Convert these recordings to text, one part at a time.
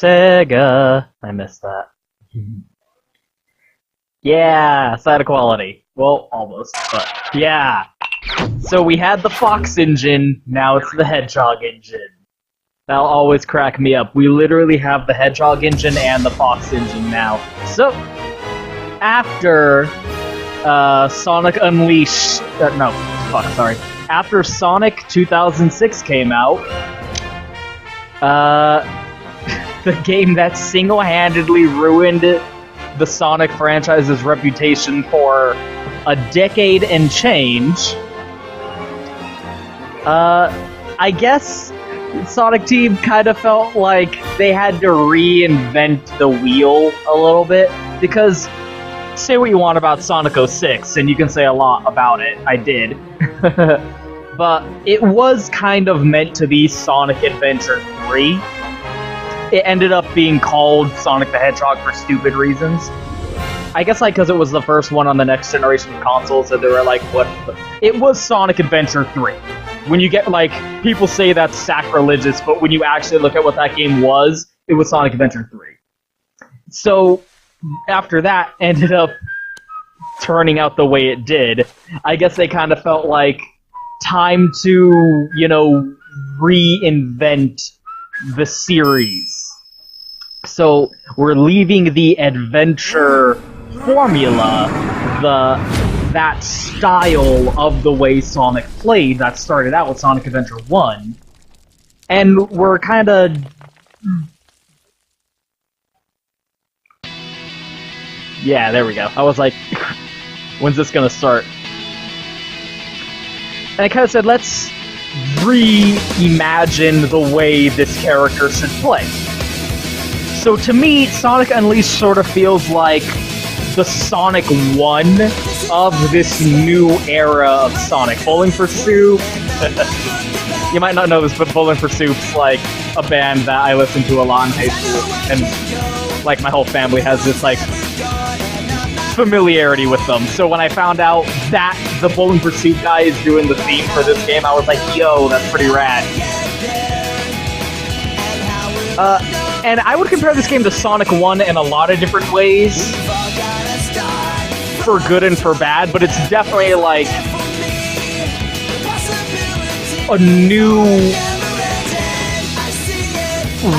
Sega. I missed that. Yeah, side of quality. Well, almost, but yeah. So we had the Fox engine, now it's the Hedgehog engine. That'll always crack me up. We literally have the Hedgehog engine and the Fox engine now. So, after Sonic Unleashed... After Sonic 2006 came out, the game that single-handedly ruined the Sonic franchise's reputation for a decade and change, I guess Sonic Team kind of felt like they had to reinvent the wheel a little bit, because say what you want about Sonic 06, and you can say a lot about it, I did, but it was kind of meant to be Sonic Adventure 3. It ended up being called Sonic the Hedgehog for stupid reasons. I guess because it was the first one on the next generation of consoles, so they were like, what? It was Sonic Adventure 3. When you get, people say that's sacrilegious, but when you actually look at what that game was, it was Sonic Adventure 3. So, after that ended up turning out the way it did, I guess they kind of felt like time to, reinvent the series. So, we're leaving the adventure formula, that style of the way Sonic played that started out with Sonic Adventure 1, and we're kind of... Yeah, there we go. I was like, when's this gonna start? And I kind of said, let's reimagine the way this character should play. So to me, Sonic Unleashed sort of feels like the Sonic 1 of this new era of Sonic. Bowling for Soup. You might not know this, but Bowling for Soup's like a band that I listened to a lot in high school, and like my whole family has this like familiarity with them. So when I found out that the Bowling for Soup guy is doing the theme for this game, I was like, yo, that's pretty rad. And I would compare this game to Sonic 1 in a lot of different ways, for good and for bad, but it's definitely like a new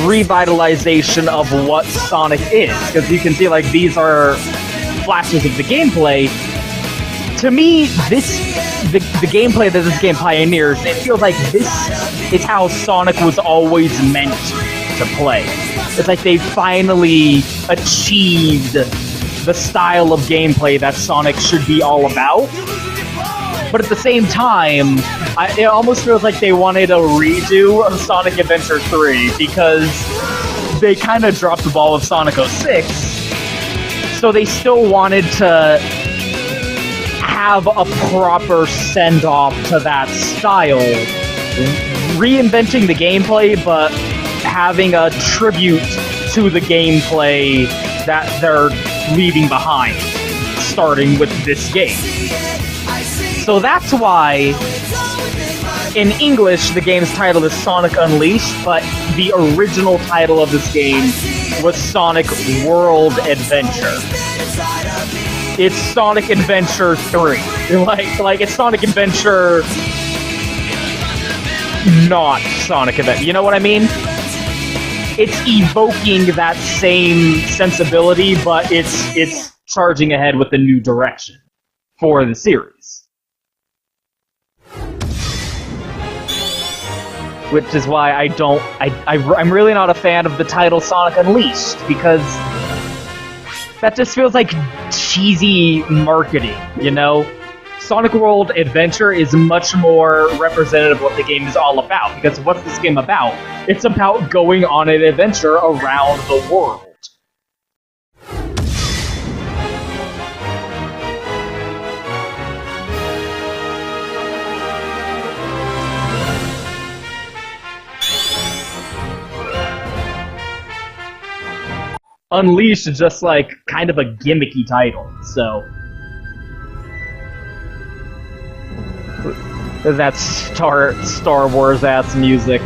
revitalization of what Sonic is, because you can see like these are flashes of the gameplay. To me, the gameplay that this game pioneers, it feels like this is how Sonic was always meant to play. It's like they finally achieved the style of gameplay that Sonic should be all about. But at the same time, it almost feels like they wanted a redo of Sonic Adventure 3, because they kind of dropped the ball with Sonic 06, so they still wanted to have a proper send-off to that style, reinventing the gameplay, but having a tribute to the gameplay that they're leaving behind, starting with this game. So that's why, in English, the game's title is Sonic Unleashed, but the original title of this game was Sonic World Adventure. It's Sonic Adventure 3. Like it's Sonic Adventure, not Sonic Adventure. You know what I mean? It's evoking that same sensibility, but it's charging ahead with a new direction for the series. Which is why I'm really not a fan of the title Sonic Unleashed, because that just feels like cheesy marketing, you know? Sonic World Adventure is much more representative of what the game is all about, because what's this game about? It's about going on an adventure around the world. Unleashed is just like kind of a gimmicky title, so that Star Wars ass music.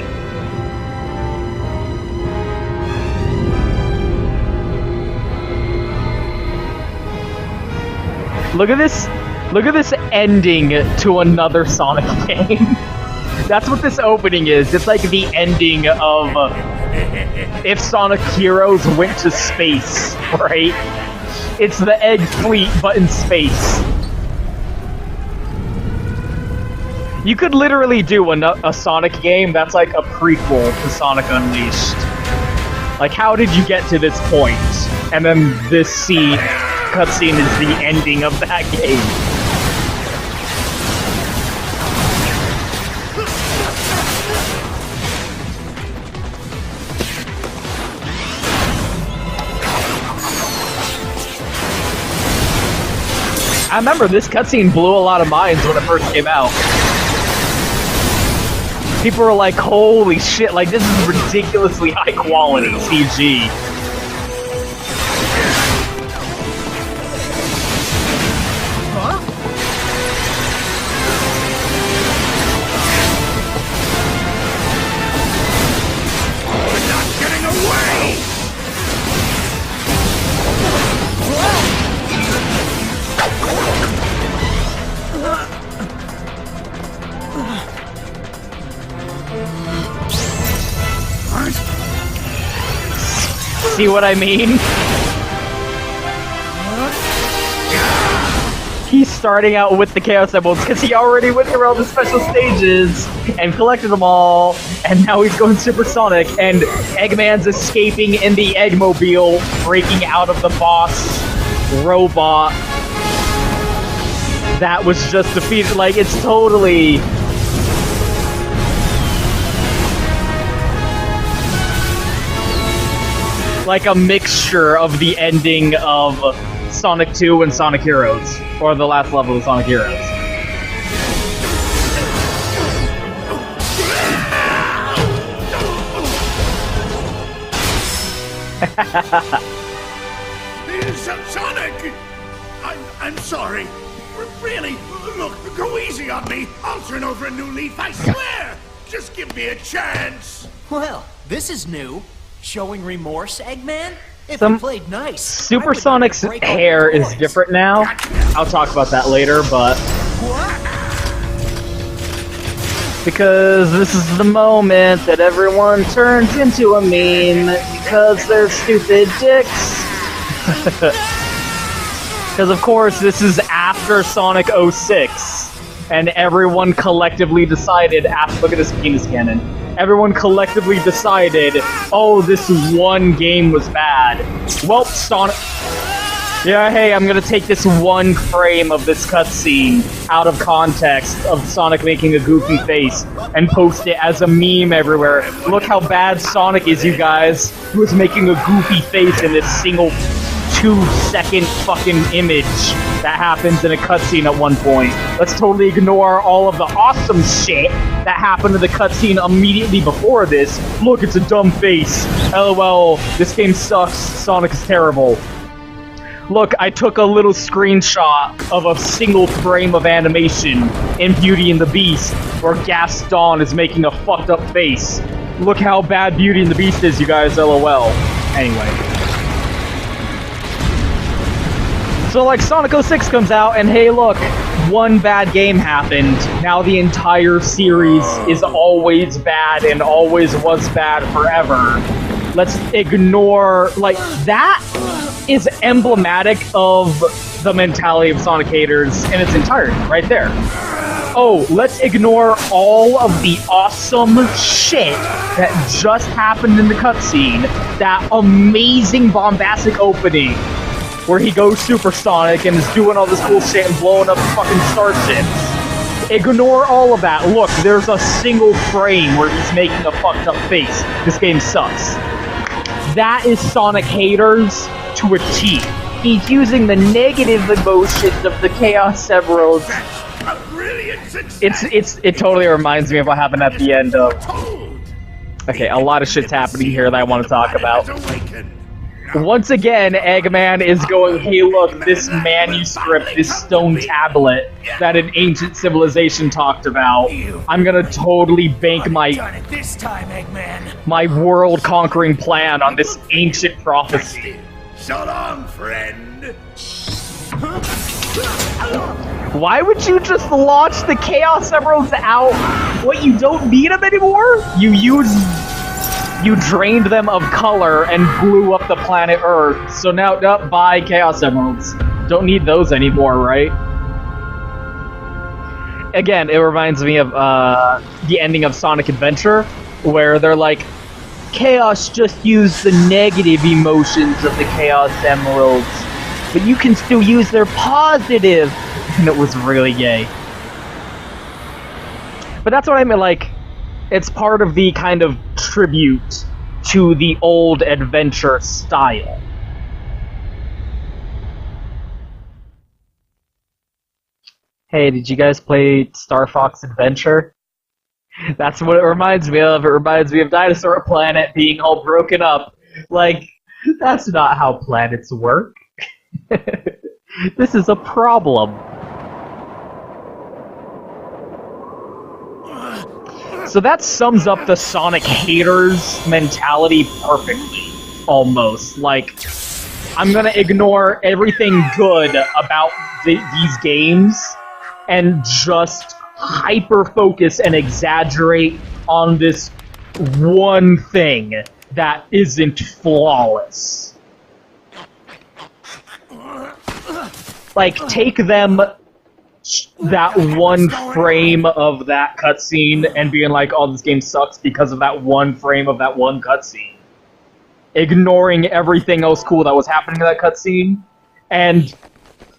Look at this. Look at this ending to another Sonic game. That's what this opening is. It's like the ending of if Sonic Heroes went to space, right? It's the Egg Fleet, but in space. You could literally do a Sonic game that's like a prequel to Sonic Unleashed. Like, how did you get to this point? And then this cutscene is the ending of that game. I remember this cutscene blew a lot of minds when it first came out. People were like, holy shit, like this is ridiculously high quality CG. Huh? We're not getting away! See what I mean? He's starting out with the Chaos Emeralds because he already went through all the special stages and collected them all, and now he's going supersonic, and Eggman's escaping in the Eggmobile, breaking out of the boss robot that was just defeated. Like, it's totally... like a mixture of the ending of Sonic 2 and Sonic Heroes, or the last level of Sonic Heroes. Sonic! I'm sorry. Really, look, go easy on me. I'll turn over a new leaf, I swear! Just give me a chance! Well, this is new. Showing remorse, Eggman? If Some you played nice, Supersonic's hair is different now. I'll talk about that later, but... because this is the moment that everyone turns into a meme because they're stupid dicks. Because of course this is after Sonic 06, and everyone collectively decided after... look at this penis cannon. Everyone collectively decided, oh, this one game was bad. Well, Sonic... yeah, hey, I'm gonna take this one frame of this cutscene out of context of Sonic making a goofy face and post it as a meme everywhere. Look how bad Sonic is, you guys. He was making a goofy face in this single 2-second fucking image that happens in a cutscene at one point. Let's totally ignore all of the awesome shit that happened to the cutscene immediately before this. Look, it's a dumb face. LOL, this game sucks. Sonic is terrible. Look, I took a little screenshot of a single frame of animation in Beauty and the Beast where Gaston is making a fucked up face. Look how bad Beauty and the Beast is, you guys. LOL. Anyway. So, like, Sonic 06 comes out, and hey, look, one bad game happened. Now the entire series is always bad and always was bad forever. Let's ignore... like, that is emblematic of the mentality of Sonic haters in its entirety, right there. Oh, let's ignore all of the awesome shit that just happened in the cutscene. That amazing bombastic opening where he goes supersonic and is doing all this cool shit and blowing up fucking starships. Ignore all of that. Look, there's a single frame where he's making a fucked up face. This game sucks. That is Sonic haters to a T. He's using the negative emotions of the Chaos Emeralds. It totally reminds me of what happened at the end of... okay, a lot of shit's happening here that I want to talk about. Once again, Eggman is going, hey look, this manuscript, this stone tablet that an ancient civilization talked about, I'm gonna totally bank my world-conquering plan on this ancient prophecy. So long, friend. Why would you just launch the Chaos Emeralds out? What, you don't need them anymore? You drained them of color and blew up the planet Earth. So now, buy Chaos Emeralds. Don't need those anymore, right? Again, it reminds me of the ending of Sonic Adventure, where they're like, Chaos just used the negative emotions of the Chaos Emeralds, but you can still use their positive. And it was really gay. But that's what I mean, like, it's part of the kind of tribute to the old adventure style. Hey, did you guys play Star Fox Adventure? That's what it reminds me of. It reminds me of Dinosaur Planet being all broken up. Like, that's not how planets work. This is a problem. So that sums up the Sonic haters mentality perfectly, almost. Like, I'm gonna ignore everything good about these games and just hyper-focus and exaggerate on this one thing that isn't flawless. Like, take them that one frame of that cutscene and being like, oh, this game sucks because of that one frame of that one cutscene. Ignoring everything else cool that was happening in that cutscene, and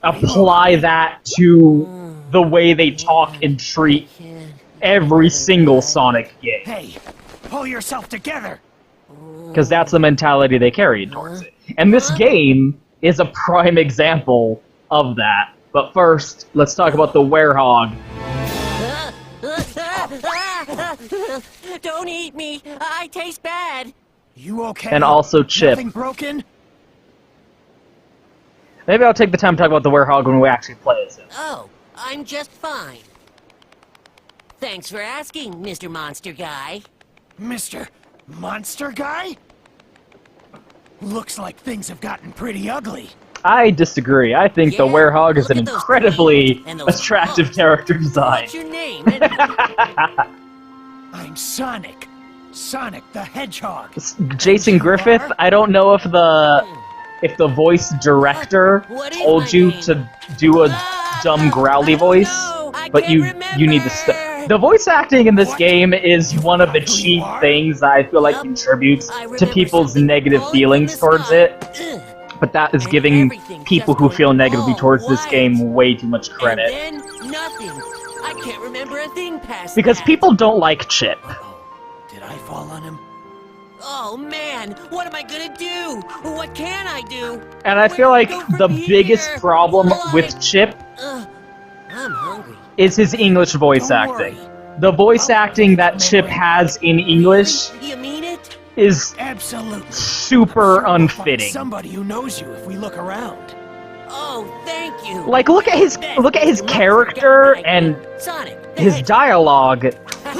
apply that to the way they talk and treat every single Sonic game. Hey, pull yourself together! Because that's the mentality they carried towards it. And this game is a prime example of that. But first, let's talk about the werehog. Don't eat me! I taste bad! You okay? And also Chip. Nothing broken? Maybe I'll take the time to talk about the werehog when we actually play as him. Oh, I'm just fine. Thanks for asking, Mr. Monster Guy. Mr. Monster Guy? Looks like things have gotten pretty ugly. I disagree. I think the Yeah, werehog is look an at those incredibly teeth and those attractive claws. character design. What's your name, anyway? I'm Sonic. Sonic the Hedgehog. Jason Griffith, I don't know if the voice director What is told my you name? to do a dumb growly voice, No, I but can't you need to remember. the voice acting in this What? game is one of the Who you cheap are? things that I feel like Yup, contributes I to remember people's something negative falling feelings from the towards sky. it. Ugh. But that is And giving everything people just who went feel negatively all towards this white. game way too much credit. And then nothing. I can't remember a thing past Because that. people don't like Chip. Uh-oh. Did I fall on him? Oh man, what am I gonna do? What can I do? And I feel Where like do we go the from biggest here? problem Like- with Chip Ugh, I'm hungry. is his English voice Don't acting. worry. The voice acting that Chip has in English You mean it? is Absolutely. super Sure, we'll find unfitting. somebody who knows you if we look around. Oh, thank you. Like, look at his character and Sonic, the his Hedgehog. dialogue.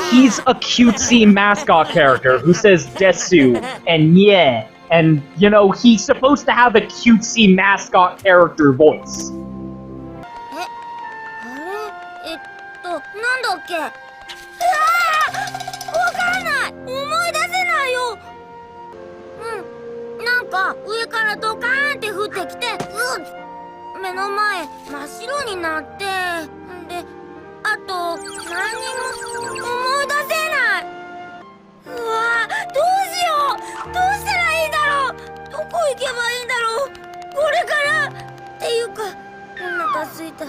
He's a cutesy mascot character who says desu and yeah, and you know, he's supposed to have a cutesy mascot character voice. なんだっけ。うわー、わからない。思い出せないよ。なんか上からドカーンって降ってきて、目の前真っ白になって、で、あと何にも思い出せない。うわー、どうしよう。どうしたらいいんだろう。どこ行けばいいんだろう。これからっていうか、お腹すいた。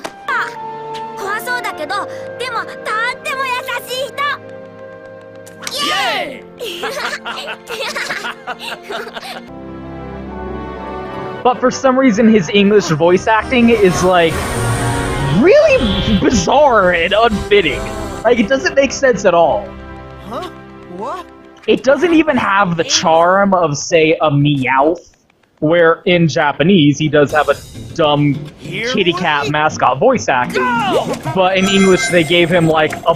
怖そうだけど、でもとっても優しい人。イエーイBut for some reason, his English voice acting is like really bizarre and unfitting. Like, it doesn't make sense at all. Huh? What? It doesn't even have the charm of, say, a Meowth, where in Japanese he does have a dumb kitty cat mascot voice acting. But in English they gave him like a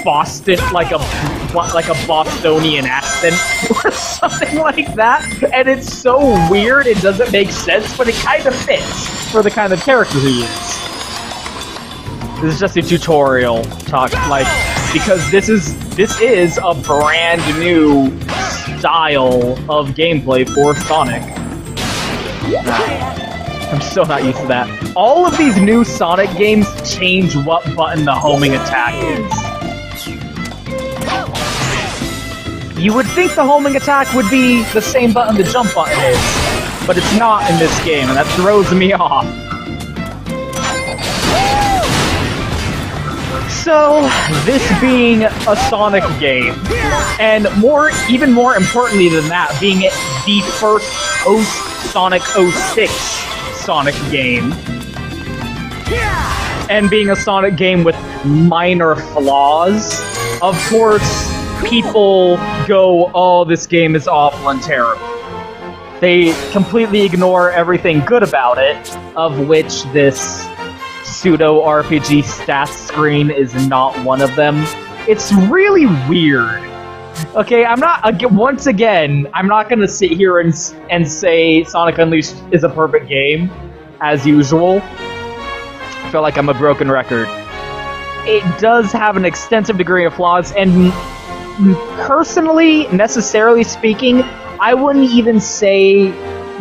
Boston, like a Bostonian accent. something, or something like that, and it's so weird it doesn't make sense, but it kind of fits for the kind of character he is. This is just a tutorial talk, like, because this is a brand new style of gameplay for Sonic. I'm so not used to that. All of these new Sonic games change what button the homing attack is. You would think the homing attack would be the same button the jump button is, but it's not in this game, and that throws me off. So, this being a Sonic game, and even more importantly than that, being the first post-Sonic 06 Sonic game, and being a Sonic game with minor flaws, of course, people go, oh, this game is awful and terrible. They completely ignore everything good about it, of which this pseudo-RPG stats screen is not one of them. It's really weird. Okay, once again, I'm not gonna sit here and say Sonic Unleashed is a perfect game, as usual. I feel like I'm a broken record. It does have an extensive degree of flaws, and personally, necessarily speaking, I wouldn't even say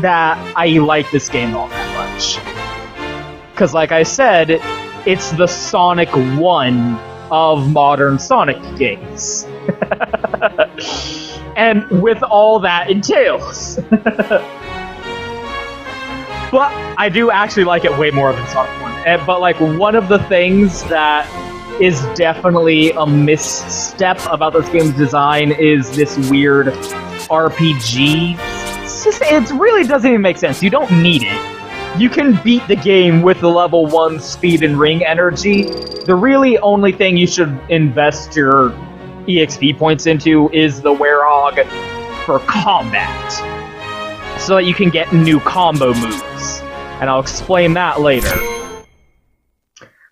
that I like this game all that much. Because, like I said, it's the Sonic 1 of modern Sonic games. And with all that entails. But I do actually like it way more than Sonic 1. But, like, one of the things that is definitely a misstep about this game's design is this weird RPG. It really doesn't even make sense. You don't need it. You can beat the game with the level 1 speed and ring energy. The really only thing you should invest your EXP points into is the Werehog for combat, so that you can get new combo moves. And I'll explain that later.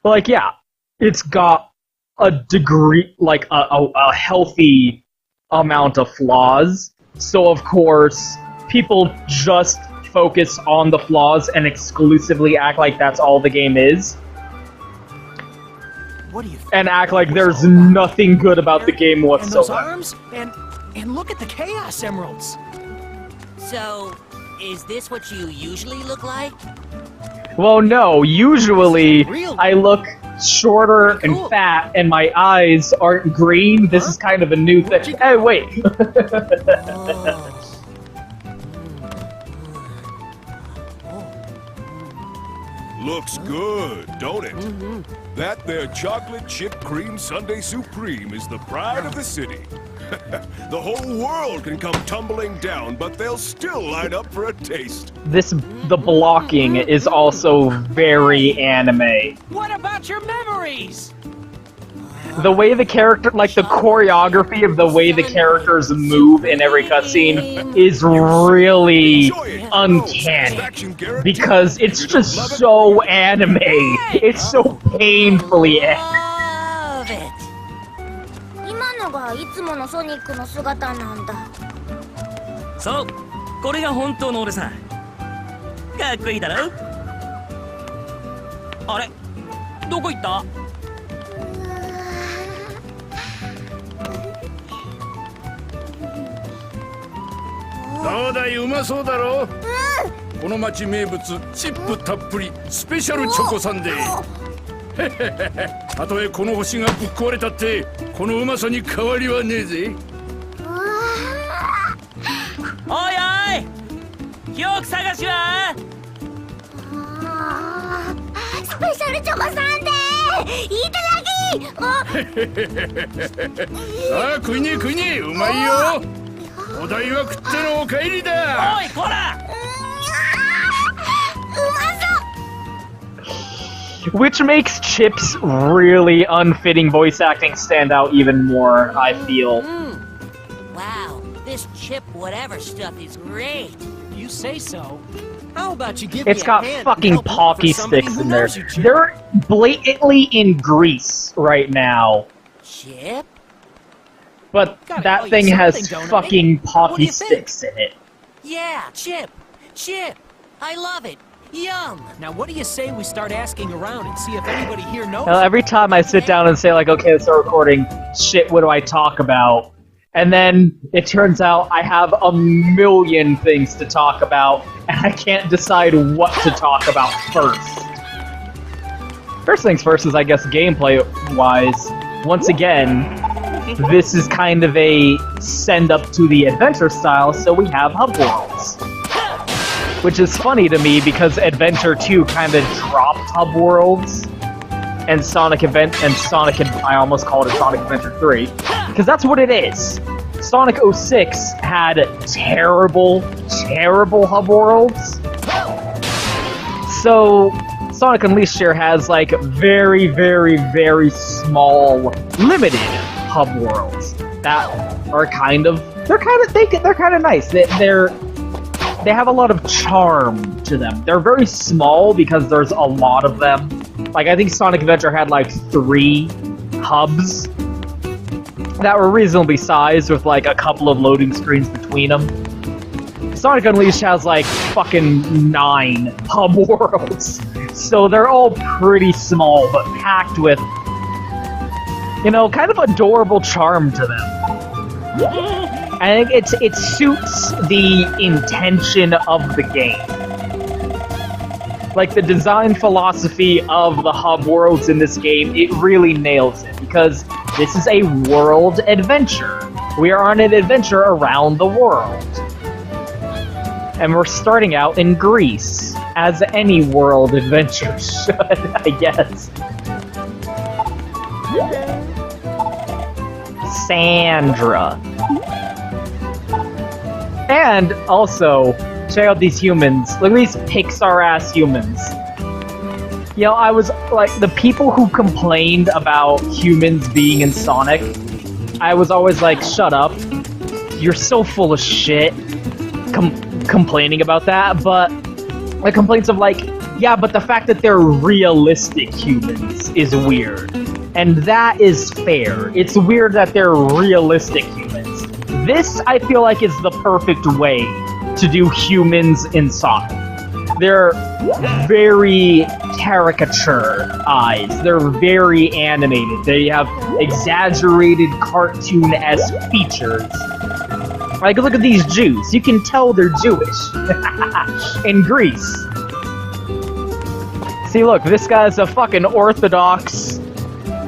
But, like, yeah, it's got a degree, like, a healthy amount of flaws. So, of course, people just focus on the flaws and exclusively act like that's all the game is. What do you think? And act like there's nothing good about the game And those whatsoever. arms? And look at the Chaos Emeralds. So, is this what you usually look like? Well, no, usually I look shorter and fat and my eyes aren't green. This is kind of a new thing. Hey, wait. Looks good, don't it? That there chocolate chip cream sundae supreme is the pride of the city. The whole world can come tumbling down, but they'll still line up for a taste. The blocking is also very anime. What about your memories? The way the character, like the choreography of the way the characters move in every cutscene is really uncanny. Because it's just so anime. It's so painfully anime. Love it. 今のがいつものソニックの姿なんだ。そう、これが本当の俺さ。かっこいいだろ。あれ、どこ行った？どうだい、うまそうだろ。この町名物チップたっぷりスペシャルチョコサンデー。たとえこの星がぶっ壊れたってこのうまさに変わりはねえぜ。おいおい、記憶探しは？スペシャルチョコサンデーいただき。さあ食いねえ食いねえ、うまいよ。お代は食ってのお帰りだ。おいこら。Which makes Chip's really unfitting voice acting stand out even more, I feel. Wow, this chip whatever stuff is great. You say so. How about you give It's me got a hand fucking help look for Pocky somebody sticks who in there. knows you, Chip? They're blatantly in Greece right now. Chip? But Gotta that tell thing you has something, don't I? fucking What do pocky you think? sticks in it. Yeah, Chip. I love it. Yum. Now, what do you say we start asking around and see if anybody here knows? Every time I sit down and say, like, okay, let's start recording, shit, what do I talk about? And then it turns out I have a million things to talk about, and I can't decide what to talk about first. First things first is, I guess, gameplay-wise. Once again, this is kind of a send-up to the adventure style, so we have hub worlds. Which is funny to me, because Adventure 2 kind of dropped hub worlds, and I almost called it Sonic Adventure 3, because that's what it is. Sonic 06 had terrible, terrible hub worlds. So, Sonic Unleashed here has, like, very, very, very small, limited hub worlds that are they're kind of nice. They have a lot of charm to them. They're very small because there's a lot of them. Like, I think Sonic Adventure had, like, 3 hubs that were reasonably sized with, like, a couple of loading screens between them. Sonic Unleashed has, like, fucking 9 hub worlds. So they're all pretty small, but packed with, you know, kind of adorable charm to them. I think it suits the intention of the game. Like, the design philosophy of the hub worlds in this game, it really nails it, because this is a world adventure. We are on an adventure around the world. And we're starting out in Greece, as any world adventure should, I guess. Sandra. And also, check out these humans. Look at these Pixar-ass humans. You know, I was like, the people who complained about humans being in Sonic, I was always like, shut up. You're so full of shit complaining about that, but the complaints of like, yeah, but the fact that they're realistic humans is weird. And that is fair. It's weird that they're realistic humans. This, I feel like, is the perfect way to do humans in Sonic. They're very caricature eyes. They're very animated. They have exaggerated cartoon-esque features. Like, look at these Jews. You can tell they're Jewish. In Greece. See, look, this guy's a fucking Orthodox,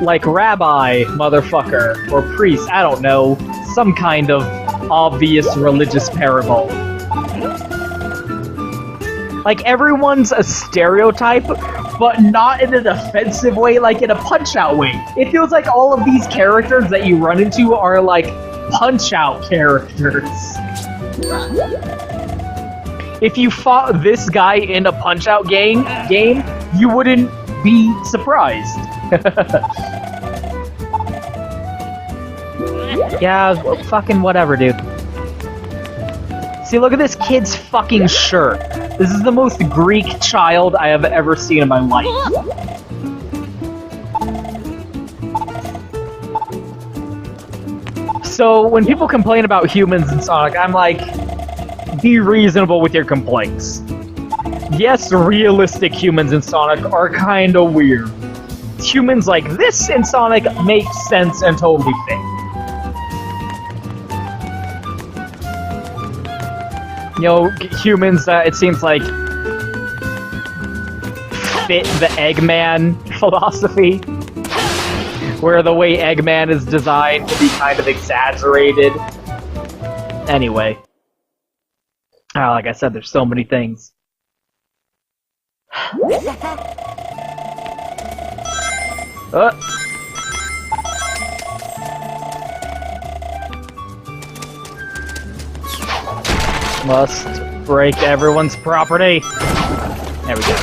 like, rabbi motherfucker. Or priest, I don't know. Some kind of obvious religious parable. Like, everyone's a stereotype, but not in an offensive way, like in a Punch-Out way. It feels like all of these characters that you run into are, like, Punch-Out characters. If you fought this guy in a Punch-Out game, you wouldn't be surprised. Yeah, fucking whatever, dude. See, look at this kid's fucking shirt. This is the most Greek child I have ever seen in my life. So, when people complain about humans in Sonic, I'm like, be reasonable with your complaints. Yes, realistic humans in Sonic are kinda weird. Humans like this in Sonic make sense and totally fit. You know, humans that it seems like fit the Eggman philosophy, where the way Eggman is designed to be kind of exaggerated. Anyway. Like I said, there's so many things. Must break everyone's property. There we go.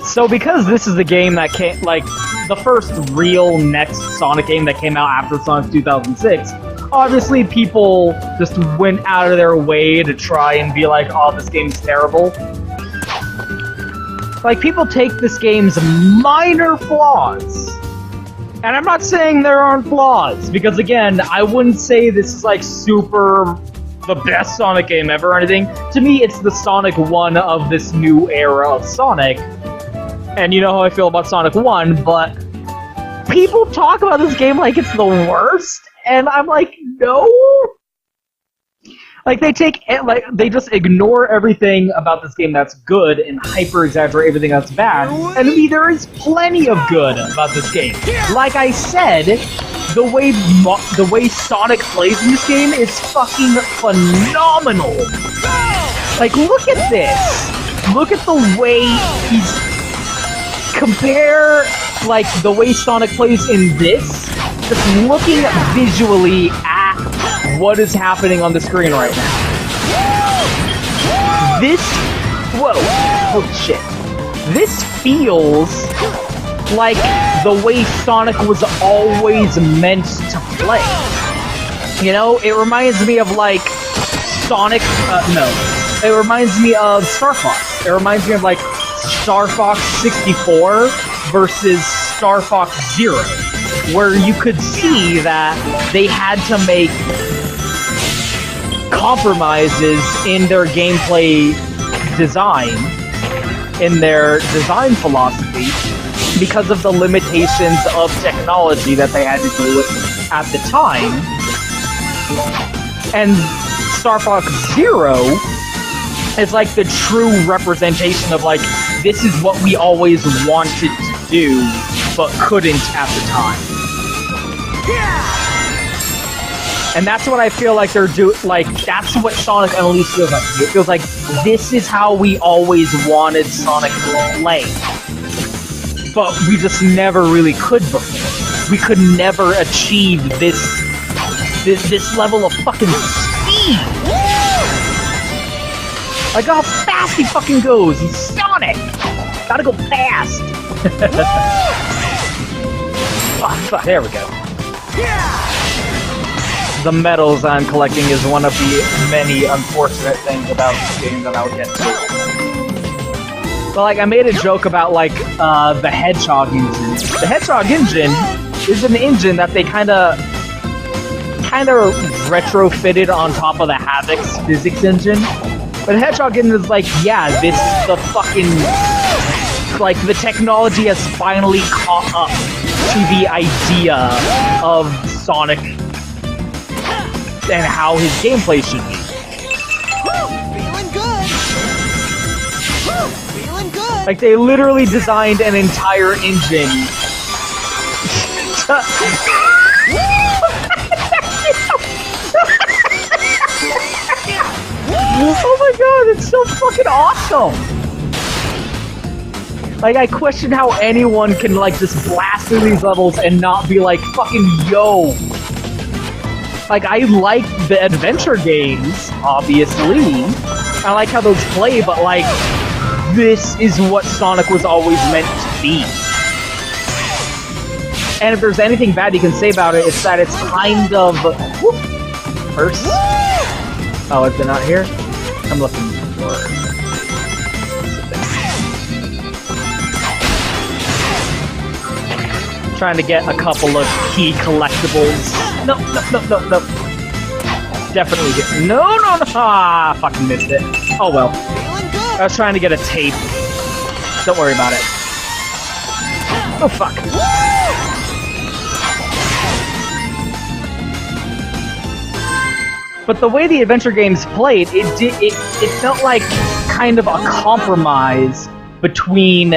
So because this is the game that came, like, the first real next Sonic game that came out after Sonic 2006, obviously people just went out of their way to try and be like, oh, this game's terrible. Like, people take this game's minor flaws And I'm not saying there aren't flaws, because again, I wouldn't say this is like super the best Sonic game ever or anything. To me, it's the Sonic 1 of this new era of Sonic. And you know how I feel about Sonic 1, but people talk about this game like it's the worst, and I'm like, no. Like they just ignore everything about this game that's good and hyper exaggerate everything that's bad. And to me, there is plenty of good about this game. Like I said, the way Sonic plays in this game is fucking phenomenal. Like, look at this. Look at the way he's compare like the way Sonic plays in this. Just looking visually at what is happening on the screen right now. Holy shit. This feels like the way Sonic was always meant to play. You know, it reminds me of like Sonic, it reminds me of Star Fox. It reminds me of like Star Fox 64 versus Star Fox Zero, where you could see that they had to make compromises in their gameplay design, in their design philosophy, because of the limitations of technology that they had to deal with at the time. And Star Fox Zero is like the true representation of like, this is what we always wanted to do, but couldn't at the time. And that's what I feel like they're doing. Like, that's what Sonic Unleashed feels like. It feels like this is how we always wanted Sonic to play, but we just never really could before. We could never achieve this level of fucking speed. Like how fast he fucking goes. He's Sonic. Gotta go fast. Fuck, there we go. The medals I'm collecting is one of the many unfortunate things about this game that I'll get to. But like, I made a joke about like the Hedgehog engine. The Hedgehog engine is an engine that they kind of retrofitted on top of the Havoc's physics engine. But the Hedgehog engine is like, yeah, this is the fucking, like, the technology has finally caught up to the idea of Sonic and how his gameplay should be. Feeling good. Feeling good. Like, they literally designed an entire engine. Oh my god, it's so fucking awesome! Like, I question how anyone can, like, just blast through these levels and not be like, fucking yo! Like, I like the adventure games, obviously. I like how those play, but, like, this is what Sonic was always meant to be. And if there's anything bad you can say about it, it's that it's kind of... Whoop! First. Oh, is it not here? I'm looking for... Trying to get a couple of key collectibles. No. Definitely get... No! Ah, fucking missed it. Oh well. I was trying to get a tape. Don't worry about it. Oh, fuck. But the way the adventure games played, it felt like kind of a compromise between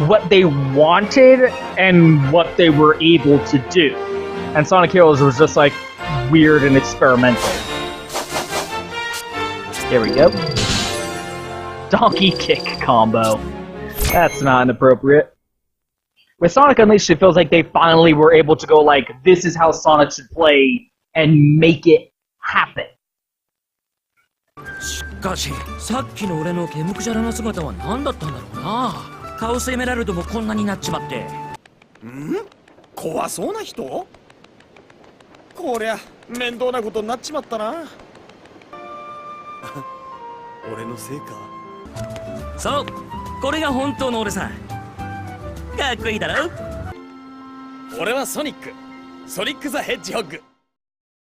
what they wanted and what they were able to do. And Sonic Heroes was just like weird and experimental. Here we go. Donkey kick combo. That's not inappropriate. With Sonic Unleashed, it feels like they finally were able to go like, this is how Sonic should play, and make it happen. しかし、さっきの俺の毛むくじゃらな姿は何だったんだろうな。カオスエメラルドもこんなになっちまって。ん？怖そうな人？こりゃ面倒なことになっちまったな。俺のせいか。そう、これが本当の俺さ。かっこいいだろ？俺はソニックザ・ヘッジホッグ。